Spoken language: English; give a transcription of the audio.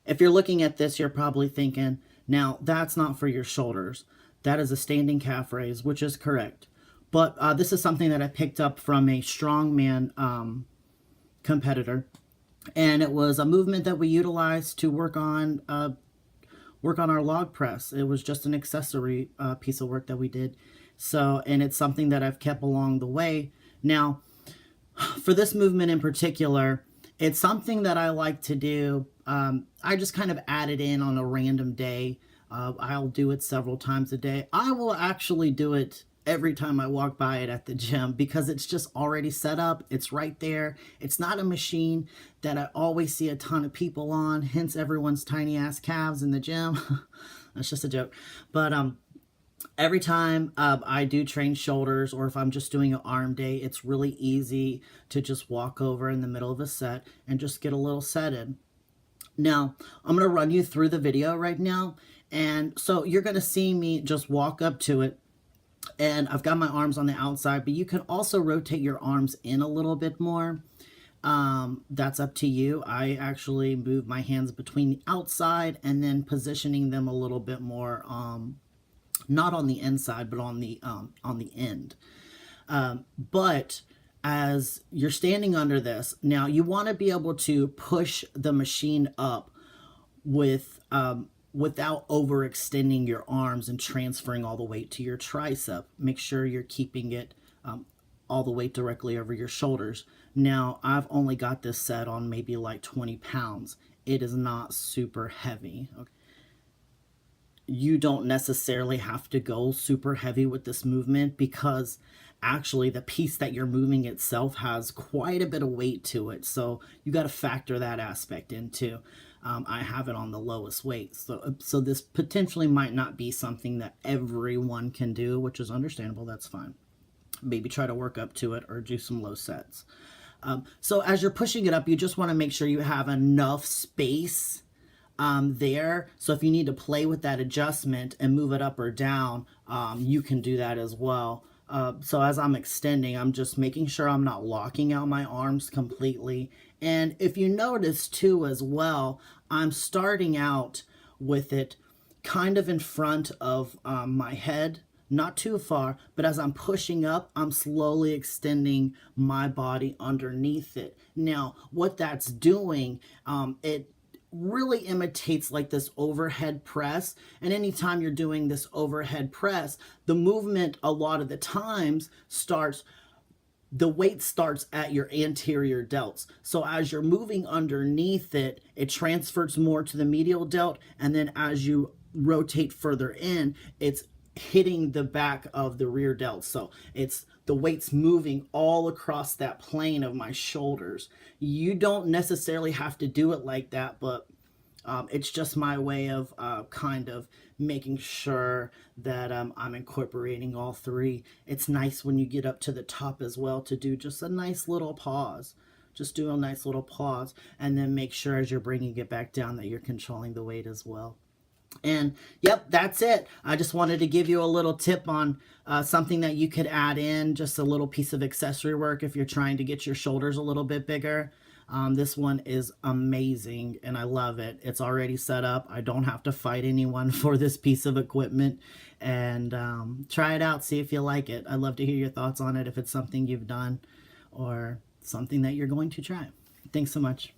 If you're looking at this, you're probably thinking, now that's not for your shoulders. That is a standing calf raise, which is correct. But this is something that I picked up from a strongman competitor. And it was a movement that we utilized to work on our log press. It was just an accessory piece of work that we did. So, and it's something that I've kept along the way. Now, for this movement in particular, it's something that I like to do. I just kind of add it in on a random day. I'll do it several times a day. I will actually do it every time I walk by it at the gym because it's just already set up. It's right there. It's not a machine that I always see a ton of people on, hence everyone's tiny ass calves in the gym. That's just a joke. But every time I do train shoulders, or if I'm just doing an arm day, it's really easy to just walk over in the middle of a set and just get a little set in. Now, I'm going to run you through the video right now. And so you're going to see me just walk up to it. And I've got my arms on the outside, but you can also rotate your arms in a little bit more. That's up to you. I actually move my hands between the outside and then positioning them a little bit more, not on the inside, but on the end. But as you're standing under this, now you want to be able to push the machine up with without overextending your arms and transferring all the weight to your tricep. Make sure you're keeping it all the weight directly over your shoulders. Now, I've only got this set on maybe like 20 pounds. It is not super heavy. Okay. You don't necessarily have to go super heavy with this movement because actually the piece that you're moving itself has quite a bit of weight to it. So you got to factor that aspect in too. I have it on the lowest weight. So this potentially might not be something that everyone can do, which is understandable. That's fine. Maybe try to work up to it or do some low sets. So as you're pushing it up, you just want to make sure you have enough space there. So if you need to play with that adjustment and move it up or down, you can do that as well. So as I'm extending, I'm just making sure I'm not locking out my arms completely. And if you notice too as well, I'm starting out with it kind of in front of my head, not too far, but as I'm pushing up, I'm slowly extending my body underneath it. Now, what that's doing, it really imitates like this overhead press. And anytime you're doing this overhead press, the movement a lot of the times the weight starts at your anterior delts. So as you're moving underneath it, it transfers more to the medial delt. And then as you rotate further in, it's hitting the back of the rear delt. So the weight's moving all across that plane of my shoulders. You don't necessarily have to do it like that, but it's just my way of kind of making sure that I'm incorporating all three. It's nice when you get up to the top as well to do just a nice little pause. Just do a nice little pause and then make sure as you're bringing it back down that you're controlling the weight as well. And yep, that's it. I just wanted to give you a little tip on something that you could add in, just a little piece of accessory work if you're trying to get your shoulders a little bit bigger. This one is amazing and I love it. It's already set up. I don't have to fight anyone for this piece of equipment. And try it out, see if you like it. I'd love to hear your thoughts on it if it's something you've done or something that you're going to try. Thanks so much.